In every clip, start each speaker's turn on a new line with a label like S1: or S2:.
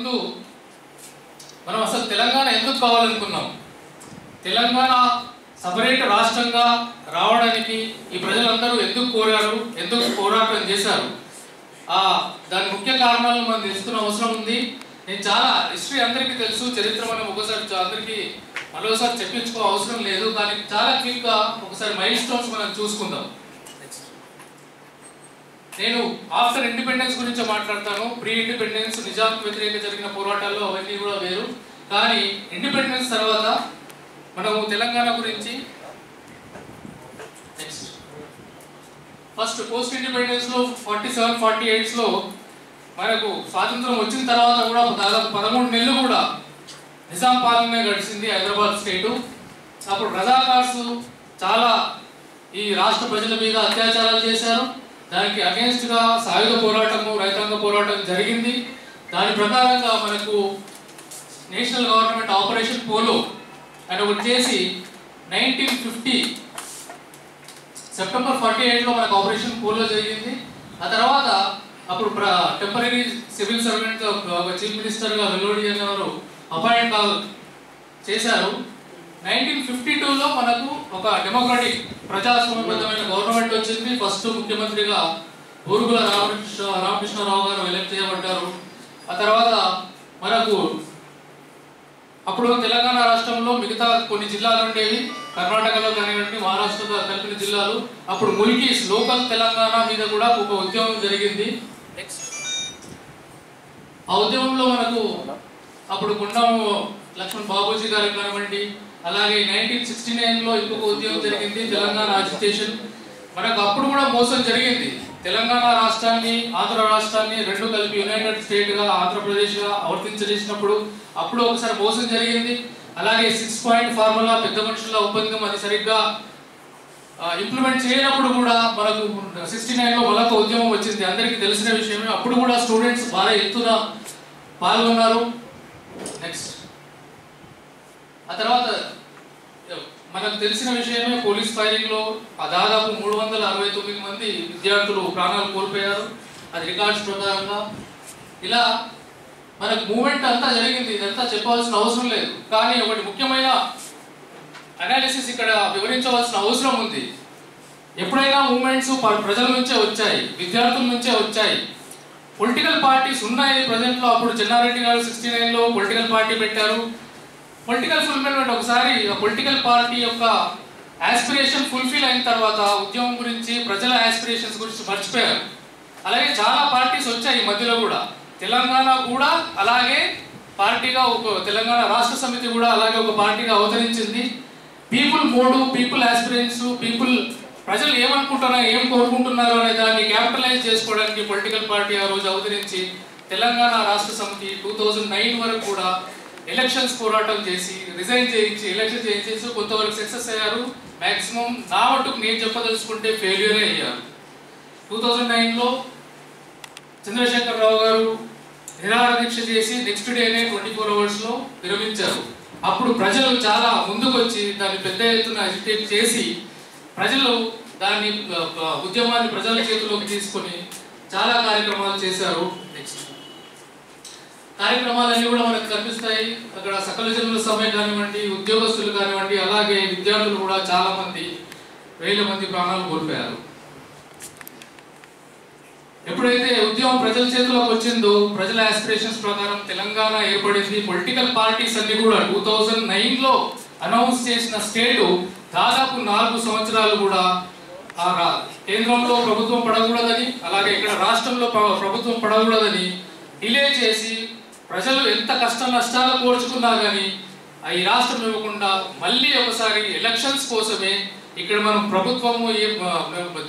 S1: ముందు మనం అసలు తెలంగాణ ఎందుకు కావాలనుకున్నాం, తెలంగాణ సపరేట్ రాష్ట్రంగా రావడానికి ఈ ప్రజలందరూ ఎందుకు కోరారు, ఎందుకు పోరాటం చేశారు, దాని ముఖ్య కారణాలను మనం తెలుసుకున్న అవసరం ఉంది. నేను చాలా హిస్టరీ అందరికీ తెలుసు, చరిత్ర మనం ఒకసారి అందరికీ మరోసారి చెప్పించుకో అవసరం లేదు. కానీ చాలా క్విక్గా ఒకసారి మైల్ స్టోన్స్ మనం చూసుకుందాం. నేను ఆఫ్టర్ ఇండిపెండెన్స్ గురించి మాట్లాడతాను. ప్రీ ఇండిపెండెన్స్ నిజాం వ్యతిరేక జరిగిన పోరాటాల్లో అవన్నీ కూడా వేరు. కానీ ఇండిపెండెన్స్ తర్వాత మనము తెలంగాణ గురించి నెక్స్ట్ ఫస్ట్ పోస్ట్ ఇండిపెండెన్స్ లో 47-48 లో మనకు స్వాతంత్రం వచ్చిన తర్వాత కూడా దాదాపు 13 నెలలు కూడా నిజాం పాలనే గడిచింది హైదరాబాద్ స్టేటు. అప్పుడు రజాకార్స్ చాలా ఈ రాష్ట్ర ప్రజల మీద అత్యాచారాలు చేశారు. దానికి అగేన్స్ట్ గా సాయుధ పోరాటము, రైతాంగ పోరాటం జరిగింది. దాని ప్రకారంగా మనకు నేషనల్ గవర్నమెంట్ ఆపరేషన్ పోలో అని ఒకటి చేసి 1950 సెప్టెంబర్ 48లో మనకు ఆపరేషన్ పోలో జరిగింది. ఆ తర్వాత అప్పుడు టెంపరీ సివిల్ సర్వెంట్ చీఫ్ మినిస్టర్గా వెల్లోడియన్ గారు అపాయింట్ చేశారు. 1952లో మనకు ఒక డెమోక్రాటిక్ ప్రజాస్వామ్యబద్ధమైన గవర్నమెంట్ వచ్చింది. ఫస్ట్ ముఖ్యమంత్రిగా బూరుగుల రామకృష్ణరావు గారు ఎలక్ట్ చేయబడ్డారు. ఆ తర్వాత మనకు అప్పుడు తెలంగాణ రాష్ట్రంలో మిగతా కొన్ని జిల్లాలు ఉండేవి, కర్ణాటకలో కానివ్వండి, మహారాష్ట్రలో కలిపిన జిల్లాలు. అప్పుడు ముల్కీస్ లోకల్ తెలంగాణ మీద కూడా ఒక ఉద్యమం జరిగింది. ఆ ఉద్యమంలో మనకు అప్పుడు గుండం లక్ష్మణ్ బాబూజీ గారు కానివ్వండి, అలాగే 1969లో ఇంకొక ఉద్యమం జరిగింది, తెలంగాణ అజిటేషన్. మనకు అప్పుడు కూడా మోసం జరిగింది. తెలంగాణ రాష్ట్రాన్ని, ఆంధ్ర రాష్ట్రాన్ని రెండు కలిపి యునైటెడ్ స్టేట్ గా ఆంధ్రప్రదేశ్ గా ఆవర్తించేసినప్పుడు అప్పుడు ఒకసారి మోసం జరిగింది. అలాగే 6 పాయింట్ ఫార్ములా, పెద్ద మనుషుల ఒప్పందం అది సరిగ్గా ఇంప్లిమెంట్ చేయనప్పుడు కూడా మనకు 69లో మరొక ఉద్యమం వచ్చింది, అందరికీ తెలిసిన విషయమే. అప్పుడు కూడా స్టూడెంట్స్ బాగా ఎత్తున పాల్గొన్నారు. నెక్స్ట్ ఆ తర్వాత మనకు తెలిసిన విషయమే, పోలీస్ ఫైరింగ్ లో దాదాపు 369 మంది విద్యార్థులు ప్రాణాలు కోల్పోయారు, అది రికార్డ్స్ ప్రకారంగా. ఇలా మనకు మూవ్మెంట్ అంతా జరిగింది, ఇదంతా చెప్పవలసిన అవసరం లేదు. కానీ ఒకటి ముఖ్యమైన అనాలిసిస్ ఇక్కడ వివరించవలసిన అవసరం ఉంది. ఎప్పుడైనా మూవ్మెంట్స్ ప్రజల నుంచే వచ్చాయి, విద్యార్థుల నుంచే వచ్చాయి. పొలిటికల్ పార్టీస్ ఉన్నాయి ప్రజెంట్ లో. అప్పుడు చెన్నారెడ్డి గారు 69లో పొలిటికల్ పార్టీ పెట్టారు. పొలిటికల్ ఫుల్ఫిల్మెంట్, ఒకసారి పొలిటికల్ పార్టీ యొక్క ఆస్పిరేషన్ ఫుల్ఫిల్ అయిన తర్వాత ఉద్యమం గురించి, ప్రజల ఆస్పిరేషన్స్ గురించి మర్చిపోయారు. అలాగే చాలా పార్టీస్ వచ్చాయి ఈ మధ్యలో కూడా. తెలంగాణ కూడా అలాగే పార్టీగా ఒక తెలంగాణ రాష్ట్ర సమితి కూడా అలాగే ఒక పార్టీగా అవతరించింది. People mode, people aspirants, people ప్రజలు ఏమనుకుంటున్నారు, ఏం కోరుకుంటున్నారు అనే దాన్ని క్యాపిటలైజ్ చేసుకోవడానికి పొలిటికల్ పార్టీ ఆ రోజు అవతరించి తెలంగాణ రాష్ట్ర సమితి 2009 వరకు కూడా ఎలక్షన్స్ పోరాటం చేసి, రిజైన్ చేయించి, ఎలక్షన్ చేయించేసి కొంతవరకు సక్సెస్ అయ్యారు. మాక్సిమం నా మటుకు నేను చెప్పదలుచుకుంటే ఫెయిల్యూరే అయ్యారు. 2009లో చంద్రశేఖర్ రావు గారు నిరాహార దీక్ష చేసి నెక్స్ట్ డేనే 24 అవర్స్లో విరమించారు. అప్పుడు ప్రజలు చాలా ముందుకు వచ్చి దాన్ని పెద్ద ఎత్తున అజిటేట్ చేసి ప్రజలు దాన్ని ఉద్యమాన్ని ప్రజల చేతిలోకి తీసుకొని చాలా కార్యక్రమాలు చేశారు. నెక్స్ట్ కార్యక్రమాలన్నీ కూడా మనకు కనిపిస్తాయి. అక్కడ సకల జనుల సమ్మె కానివ్వండి, ఉద్యోగస్తులు కానివ్వండి, అలాగే విద్యార్థులు కూడా చాలా మంది, వేల మంది ప్రాణాలు కోల్పోయారు. ఎప్పుడైతే ఉద్యమం ప్రజల చేతిలోకి వచ్చిందో, ప్రజల ఆస్పిరేషన్స్ ప్రకారం తెలంగాణ ఏర్పడింది. పొలిటికల్ పార్టీస్ అన్ని కూడా 2009లో అనౌన్స్ చేసిన స్టేటు దాదాపు 4 సంవత్సరాలు కూడా కేంద్రంలో ప్రభుత్వం పడకూడదని, అలాగే ఇక్కడ రాష్ట్రంలో ప్రభుత్వం పడకూడదని డిలే చేసి ప్రజలు ఎంత కష్ట నష్టాలు కోర్చుకున్నా కానీ ఈ రాష్ట్రం ఇవ్వకుండా మళ్ళీ ఒకసారి ఎలక్షన్స్ కోసమే ఇక్కడ మనం ప్రభుత్వము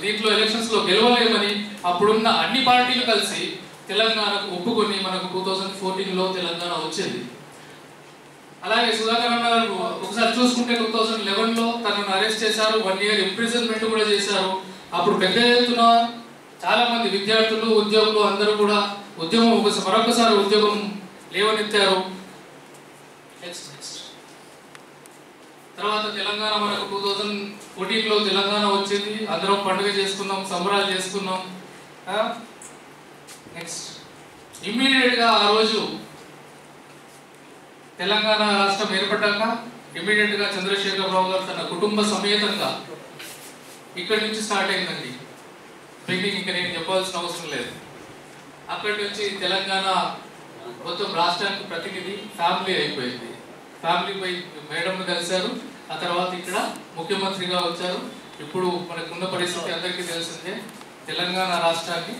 S1: దీంట్లో ఎలక్షన్స్ లో గెలవలేమని అప్పుడున్న అన్ని పార్టీలు కలిసి తెలంగాణకు ఒప్పుకొని మనకు 2014లో తెలంగాణ వచ్చింది. అలాగే సుధాకర్ అన్న గారు ఒకసారి చూసుకుంటే 2011లో తనను అరెస్ట్ చేశారు, 1 year ఇంప్రిజన్మెంట్ కూడా చేశారు. అప్పుడు పెద్ద ఎత్తున చాలా మంది విద్యార్థులు, ఉద్యోగులు అందరూ కూడా ఉద్యమం మరొకసారి ఉద్యోగం లేవనెత్తారు. తర్వాత తెలంగాణ మనకు 2014లో తెలంగాణ వచ్చింది. అందరం పండుగ చేసుకున్నాం, సంబరాలు చేసుకున్నాం. నెక్స్ట్ ఇమ్మీడియట్ గా ఆ రోజు తెలంగాణ రాష్ట్రం ఏర్పడ్డాక ఇమీడియట్గా చంద్రశేఖరరావు గారు తన కుటుంబ సమేతంగా ఇక్కడి నుంచి స్టార్ట్ అయిందండి. బిగినింగ్ ఇంకా నేను చెప్పాల్సిన అవసరం లేదు. అక్కడి నుంచి తెలంగాణ మొత్తం రాష్ట్రానికి ప్రతినిధి ఫ్యామిలీ అయిపోయింది. ఫ్యామిలీ పోయి మేడంను కలిశారు. ఆ తర్వాత ఇక్కడ ముఖ్యమంత్రిగా వచ్చారు. ఇప్పుడు మనకున్న పరిస్థితి అందరికీ తెలిసిందే. తెలంగాణ రాష్ట్రాన్ని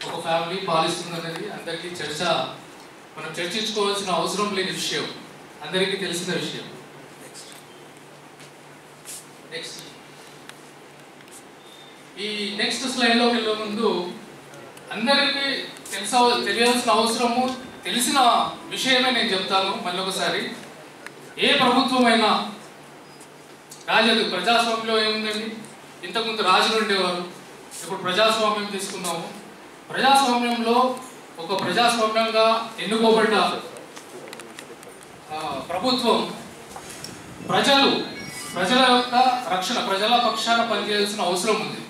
S1: ఒక ఫ్యామిలీ పాలిస్తుందనేది అందరికీ మనం చర్చించుకోవాల్సిన అవసరం లేని విషయం, అందరికీ తెలిసిన విషయం. నెక్స్ట్ ఈ నెక్స్ట్ స్లైడ్లోకి వెళ్ళే ముందు అందరికీ తెలియాల్సిన అవసరము, తెలిసిన విషయమే నేను చెప్తాను మళ్ళీ ఒకసారి. ఏ ప్రభుత్వమైనా ప్రజాస్వామ్యంలో ఏముందండి? ఇంతకుముందు రాజులు ఉండేవారు, ఇప్పుడు ప్రజాస్వామ్యం తీసుకున్నాము. ప్రజాస్వామ్యంలో ఒక ప్రజాస్వామ్యంగా ఎన్నుకోబడ్డ ప్రభుత్వం ప్రజల యొక్క రక్షణ, ప్రజల పక్షాన పనిచేయాల్సిన అవసరం ఉంది.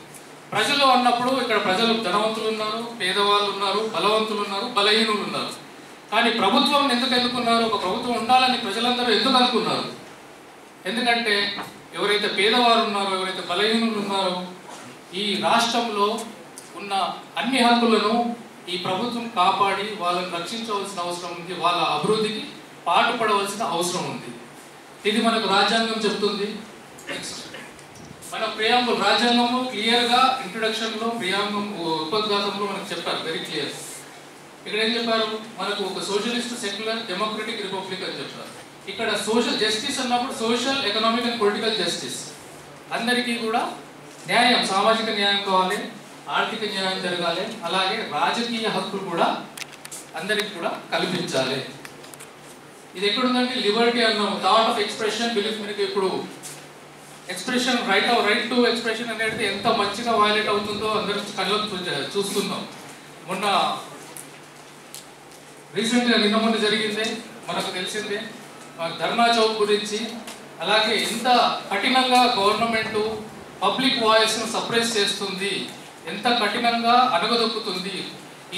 S1: ప్రజలు అన్నప్పుడు ఇక్కడ ప్రజలు ధనవంతులు ఉన్నారు, పేదవాళ్ళు ఉన్నారు, బలవంతులు ఉన్నారు, బలహీనులు ఉన్నారు. కానీ ప్రభుత్వం ఎందుకు ఎన్నుకున్నారు? ఒక ప్రభుత్వం ఉండాలని ప్రజలందరూ ఎందుకు అనుకున్నారు? ఎందుకంటే ఎవరైతే పేదవారు ఉన్నారో, ఎవరైతే బలహీనులు ఉన్నారో, ఈ రాష్ట్రంలో ఉన్న అన్ని హక్కులను ఈ ప్రభుత్వం కాపాడి వాళ్ళని రక్షించవలసిన అవసరం ఉంది. వాళ్ళ అభివృద్ధికి పాటుపడవలసిన అవసరం ఉంది. ఇది మనకు రాజ్యాంగం చెప్తుంది. నెక్స్ట్ మన ప్రియాంబుల్ రాజ్యాంగంలో క్లియర్గా ఇంట్రొడక్షన్లో ఉపోద్ఘాతంలో మనకు చెప్పారు వెరీ క్లియర్. ఇక్కడ ఏం చెప్పారు? మనకు ఒక సోషలిస్ట్, సెక్యులర్, డెమోక్రటిక్ రిపబ్లిక్ అని చెప్పారు. ఇక్కడ సోషల్ జస్టిస్ అన్నప్పుడు social, economic and political justice, అందరికీ కూడా న్యాయం, సామాజిక న్యాయం కావాలి, ఆర్థిక న్యాయం జరగాలి, అలాగే రాజకీయ హక్కులు కూడా అందరికీ కూడా కల్పించాలి. ఇది ఎక్కడుందంటే లిబర్టీ అన్నాము, థాట్ ఆఫ్ ఎక్స్ప్రెషన్, బిలీఫ్. మనకి ఇప్పుడు ఎక్స్ప్రెషన్, రైట్ టు ఎక్స్ప్రెషన్ అనేది ఎంత మంచిగా వైలేట్ అవుతుందో అందరూ కళ్ళకు చూస్తున్నాం. మొన్న రీసెంట్గా నిన్న జరిగిందే మనకు తెలిసిందే ధర్నా చౌక్ గురించి. అలాగే ఎంత కఠినంగా గవర్నమెంట్ పబ్లిక్ వాయిస్ను సప్రెస్ చేస్తుంది, ఎంత కఠినంగా అణగదొక్కుతుంది.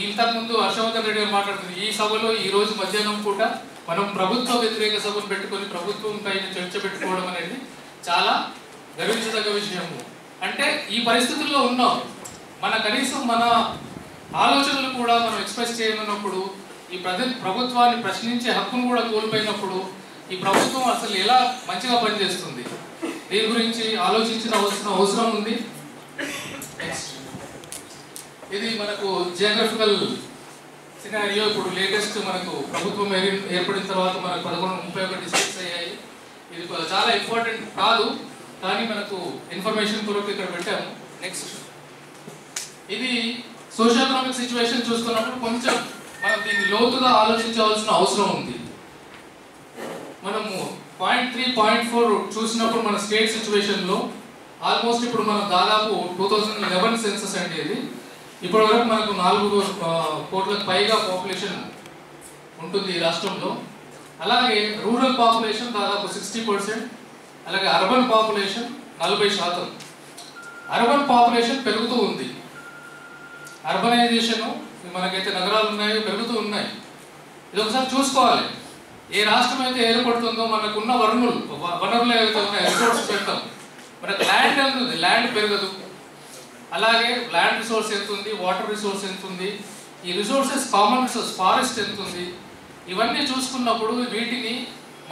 S1: ఇంతకుముందు హర్షవర్ధన్ రెడ్డి గారు మాట్లాడుతుంది, ఈ సభలో ఈరోజు మధ్యాహ్నం పూట మనం ప్రభుత్వ వ్యతిరేక సభను పెట్టుకొని ప్రభుత్వం పైన చర్చ పెట్టుకోవడం అనేది చాలా గర్వించదగ్గ విషయము. అంటే ఈ పరిస్థితుల్లో ఉన్నాం, కనీసం మన ఆలోచనలు కూడా మనం ఎక్స్ప్రెస్ చేయనున్నప్పుడు, ఈ ప్రభుత్వాన్ని ప్రశ్నించే హక్కును కూడా కోల్పోయినప్పుడు ఈ ప్రభుత్వం అసలు ఎలా మంచిగా పనిచేస్తుంది? దీని గురించి ఆలోచించవలసిన అవసరం ఉంది. ఇది మనకు జియోగ్రఫికల్ సినారియో. ఇప్పుడు లేటెస్ట్ మనకు ప్రభుత్వం ఏర్పడిన తర్వాత మనకు 1131 డిస్ట్రిక్ట్స్ అయ్యాయి. ఇది చాలా ఇంపార్టెంట్ కాదు, కానీ మనకు ఇన్ఫర్మేషన్ కొరకు ఇక్కడ పెట్టాము. నెక్స్ట్ ఇది సోషల్ ఎకనామిక్ సిచ్యువేషన్ చూస్తున్నప్పుడు కొంచెం మనం దీన్ని లోతుగా ఆలోచించవలసిన అవసరం ఉంది. మనము పాయింట్ 3, పాయింట్ 4 చూసినప్పుడు మన స్టేట్ సిచ్యువేషన్లో ఆల్మోస్ట్ ఇప్పుడు మనం దాదాపు 2011 సెన్సస్ అండి ఇది. ఇప్పటి వరకు మనకు 4 కోట్లకు పైగా పాపులేషన్ ఉంటుంది ఈ రాష్ట్రంలో. అలాగే రూరల్ పాపులేషన్ దాదాపు 60%, అలాగే అర్బన్ పాపులేషన్ 40%. అర్బన్ పాపులేషన్ పెరుగుతూ ఉంది. అర్బనైజేషను మనకైతే నగరాలు ఉన్నాయో పెరుగుతూ ఉన్నాయి. ఇది ఒకసారి చూసుకోవాలి. ఏ రాష్ట్రం అయితే ఏర్పడుతుందో మనకున్న వనరులు ఏవైతే ఉన్నాయో రిసోర్సెస్ పెడతాం. మనకు ల్యాండ్ ఎంత ఉంది, ల్యాండ్ పెరగదు. అలాగే ల్యాండ్ రిసోర్స్ ఎంత ఉంది, వాటర్ రిసోర్స్ ఎంత ఉంది, ఈ రిసోర్సెస్ కామన్ రిసోర్స్ ఫారెస్ట్ ఎంత ఉంది, ఇవన్నీ చూసుకున్నప్పుడు వీటిని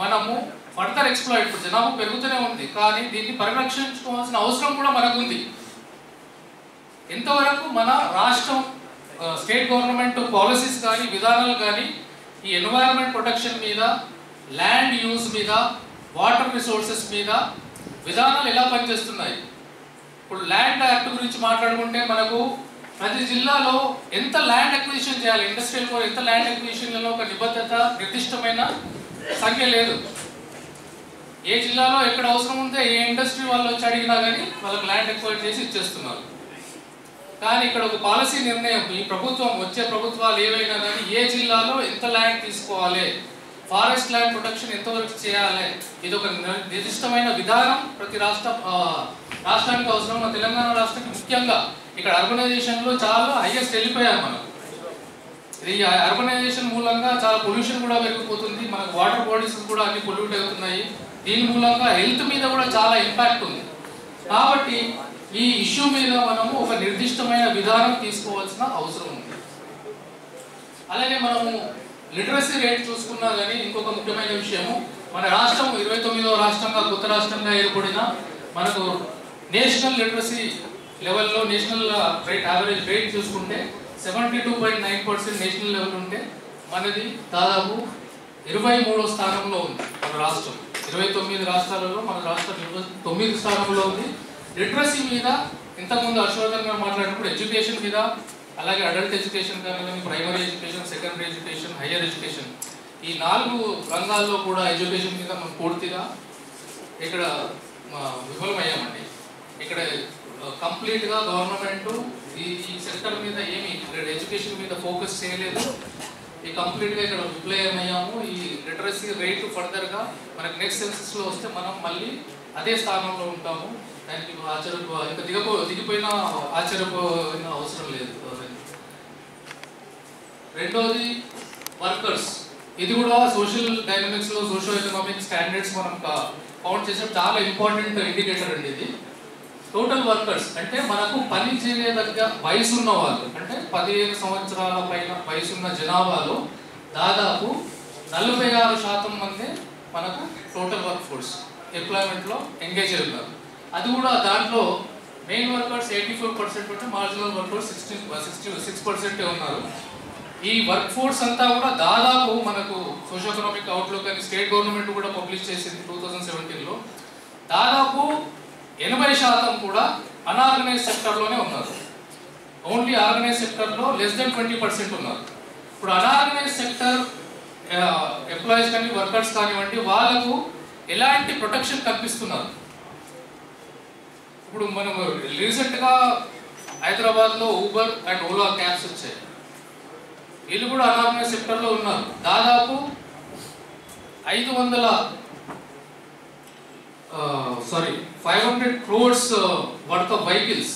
S1: మనము ఫర్దర్ ఎక్స్ప్లాయిట్, ఇప్పుడు జనాభా పెరుగుతూనే ఉంది కానీ దీన్ని పరిరక్షించుకోవాల్సిన అవసరం కూడా మనకుంది. ఎంతవరకు మన రాష్ట్రం స్టేట్ గవర్నమెంట్ పాలసీస్ కానీ విధానాలు కానీ ఈ ఎన్వైరన్మెంట్ ప్రొటెక్షన్ మీద, ల్యాండ్ యూజ్ మీద, వాటర్ రిసోర్సెస్ మీద విధానాలు ఎలా పనిచేస్తున్నాయి? ఇప్పుడు ల్యాండ్ యాక్ట్ గురించి మాట్లాడుకుంటే మనకు ప్రతి జిల్లాలో ఎంత ల్యాండ్ అక్విజిషన్ చేయాలి, ఇండస్ట్రియల్ కోర్ ఎంత ల్యాండ్ అక్విజిషన్లలో ఒక నిబద్ధత, నిర్దిష్టమైన సంఖ్య లేదు. ఏ జిల్లాలో ఎక్కడ అవసరం ఉంటే ఏ ఇండస్ట్రీ వాళ్ళు వచ్చి అడిగినా కానీ వాళ్ళకి ల్యాండ్ ఎక్వైర్ చేసి ఇచ్చేస్తున్నారు. కానీ ఇక్కడ ఒక పాలసీ నిర్ణయం, ఈ ప్రభుత్వం వచ్చే ప్రభుత్వాలు ఏవైనా కానీ ఏ జిల్లాలో ఎంత ల్యాండ్ తీసుకోవాలి, ఫారెస్ట్ ల్యాండ్ ప్రొటెక్షన్ ఎంతవరకు చేయాలి, ఇది ఒక నిర్దిష్టమైన విధానం ప్రతి రాష్ట్రానికి అవసరం. మన తెలంగాణ రాష్ట్రానికి ముఖ్యంగా ఇక్కడ అర్బనైజేషన్లో చాలా హైయెస్ట్ వెళ్ళిపోయారు మనం. ఇది అర్బనైజేషన్ మూలంగా చాలా చాలా పొల్యూషన్ కూడా పెరిగిపోతుంది, మనకు వాటర్ బాడీస్ కూడా అన్ని పొల్యూట్ అవుతున్నాయి. దీని మూలంగా హెల్త్ మీద కూడా చాలా ఇంపాక్ట్ ఉంది. కాబట్టి ఈ ఇష్యూ మీద మనము ఒక నిర్దిష్టమైన విధానం తీసుకోవాల్సిన అవసరం ఉంది. అలాగే మనము లిటరసీ రేట్ చూసుకున్నా కానీ ఇంకొక ముఖ్యమైన విషయము, మన రాష్ట్రం 29వ రాష్ట్రంగా కొత్త రాష్ట్రంగా ఏర్పడిన మనకు నేషనల్ లిటరసీ లెవెల్లో నేషనల్ రేట్ యావరేజ్ రేట్ చూసుకుంటే 72.9% నేషనల్ లెవెల్ ఉంటే మనది దాదాపు 23వ స్థానంలో ఉంది మన రాష్ట్రం. 29 రాష్ట్రాలలో మన రాష్ట్రం 9వ స్థానంలో ఉంది. లిటరసీ మీద ఇంతకుముందు హర్షవర్ధన్ గారు మాట్లాడినప్పుడు ఎడ్యుకేషన్ మీద, అలాగే అడల్ట్ ఎడ్యుకేషన్ కానీ, primary education, secondary education, higher education, ఈ 4 రంగాల్లో కూడా ఎడ్యుకేషన్ మీద మనం పూర్తిగా ఇక్కడ విఫలమయ్యామండి. ఇక్కడ కంప్లీట్గా గవర్నమెంట్ ఈ సెక్టర్ మీద ఏమి ఎడ్యుకేషన్ మీద ఫోకస్ చేయలేదు. ఈ కంప్లీట్గా ఇక్కడ విఫలమయ్యాము. ఈ లిటరసీ రేటు ఫర్దర్గా మనకు నెక్స్ట్ సెన్సెస్లో వస్తే మనం మళ్ళీ అదే స్థానంలో ఉంటాము. దానికి ఇంకా దిగిపోయిన ఆశ్చర్యపోయిన అవసరం లేదు. రెండోది వర్కర్స్. ఇది కూడా సోషల్ డైనమిక్స్లో సోషో ఎకనామిక్ స్టాండర్డ్స్ మనం కౌంట్ చేసే చాలా ఇంపార్టెంట్ ఇండికేటర్ అండి ఇది. టోటల్ వర్కర్స్ అంటే మనకు పని చేయదగ్గ వయసున్న వాళ్ళు, అంటే 15 సంవత్సరాల పైన వయసున్న జనాభాలో దాదాపు 46% మంది మనకు టోటల్ వర్క్ ఫోర్స్ ఎంప్లాయ్మెంట్లో ఎంగేజ్ అయి ఉన్నారు. అది కూడా దాంట్లో మెయిన్ వర్కర్స్ 84% ఉంటే మార్జినల్ వర్కర్స్ 66% ఉన్నారు. ఈ వర్క్ ఫోర్స్ అంతా కూడా దాదాపు మనకు సోషల్ ఎకనామిక్ అవుట్లుక్ అని స్టేట్ గవర్నమెంట్ కూడా పబ్లిష్ చేసింది 2017లో. దాదాపు 80% కూడా అన్ఆర్గనైజ్ సెక్టర్లోనే ఉన్నారు. ఓన్లీ ఆర్గనైజ్ సెక్టర్లో లెస్ దెన్ 20% ఉన్నారు. ఇప్పుడు అన్ఆర్గనైజ్ సెక్టర్ ఎంప్లాయీస్ కానీ వర్కర్స్ కానివ్వండి, వాళ్ళకు ఎలాంటి ప్రొటెక్షన్ కల్పిస్తున్నారు? ఇప్పుడు మనం రీసెంట్గా హైదరాబాద్లో ఊబర్ అండ్ ఓలా క్యాబ్స్ వచ్చాయి. వీళ్ళు కూడా అన్ఆర్గనైజ్ సెక్టర్లో ఉన్నారు. దాదాపు 500 crores వర్త్ ఆఫ్ వెహికల్స్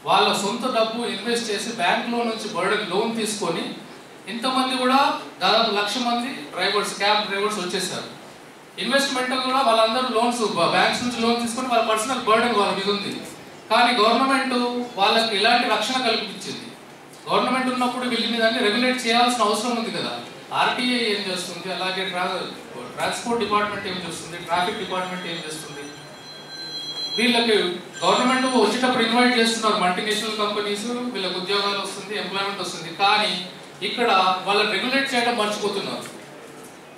S1: వాళ్ళ సొంత డబ్బు ఇన్వెస్ట్ చేసి బ్యాంక్లో నుంచి బర్డెన్ లోన్ తీసుకొని, ఇంతమంది కూడా దాదాపు 1,00,000 మంది డ్రైవర్స్, క్యాబ్ డ్రైవర్స్ వచ్చేసారు. ఇన్వెస్ట్మెంట్ కూడా వాళ్ళందరూ లోన్స్ బ్యాంక్స్ నుంచి లోన్ తీసుకొని వాళ్ళ పర్సనల్ బర్డెన్ వాళ్ళ మీద ఉంది. కానీ గవర్నమెంట్ వాళ్ళకి ఇలాంటి రక్షణ కల్పించింది. గవర్నమెంట్ ఉన్నప్పుడు వీళ్ళని దాన్ని రెగ్యులేట్ చేయాల్సిన అవసరం ఉంది కదా. ఆర్టీఐ ఏం చేస్తుంది, అలాగే ట్రాన్స్పోర్ట్ డిపార్ట్మెంట్ ఏం చేస్తుంది, ట్రాఫిక్ డిపార్ట్మెంట్ ఏం చేస్తుంది? వీళ్ళకి గవర్నమెంట్ వచ్చేటప్పుడు ఇన్వైట్ చేస్తున్నారు మల్టీనేషనల్ కంపెనీస్, వీళ్ళకి ఉద్యోగాలు వస్తుంది, ఎంప్లాయ్మెంట్ వస్తుంది. కానీ ఇక్కడ వాళ్ళని రెగ్యులేట్ చేయడం మర్చిపోతున్నారు.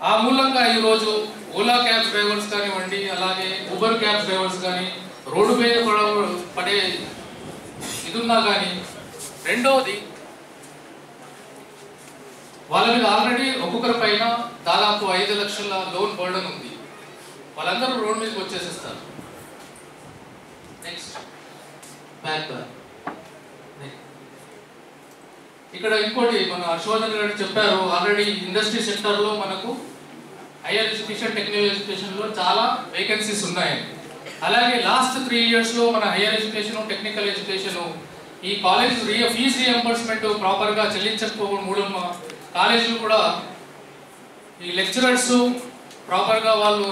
S1: ఆ మూలంగా ఈరోజు ఓలా క్యాబ్ డ్రైవర్స్ కానివ్వండి, అలాగే ఊబర్ క్యాబ్ డ్రైవర్స్ కానీ రోడ్డు మీద పడే ఇదున్నా కానీ, రెండవది వాళ్ళ మీద ఆల్రెడీ ఒక్కొక్కరి పైన దాదాపు 5 లక్షల లోన్ బర్డన్ ఉంది. వాళ్ళందరూ రోడ్ మీదకి వచ్చేసేస్తారు. నెక్స్ట్ బ్యాక్ ఇక్కడ ఇంకోటి మన హర్షవర్ధన్ గారు చెప్పారు, ఆల్రెడీ ఇండస్ట్రీ సెక్టర్లో మనకు హైయర్ ఎడ్యుకేషన్, టెక్నికల్ ఎడ్యుకేషన్లో చాలా వేకెన్సీస్ ఉన్నాయి. అలాగే లాస్ట్ 3 yearsలో మన హైయర్ ఎడ్యుకేషన్, టెక్నికల్ ఎడ్యుకేషన్ ఈ కాలేజ్ ఫీజు రీఎంబర్స్మెంట్ ప్రాపర్గా చెల్లించకపోవడం మూలం కాలేజీలు కూడా ఈ లెక్చరర్స్ ప్రాపర్గా వాళ్ళు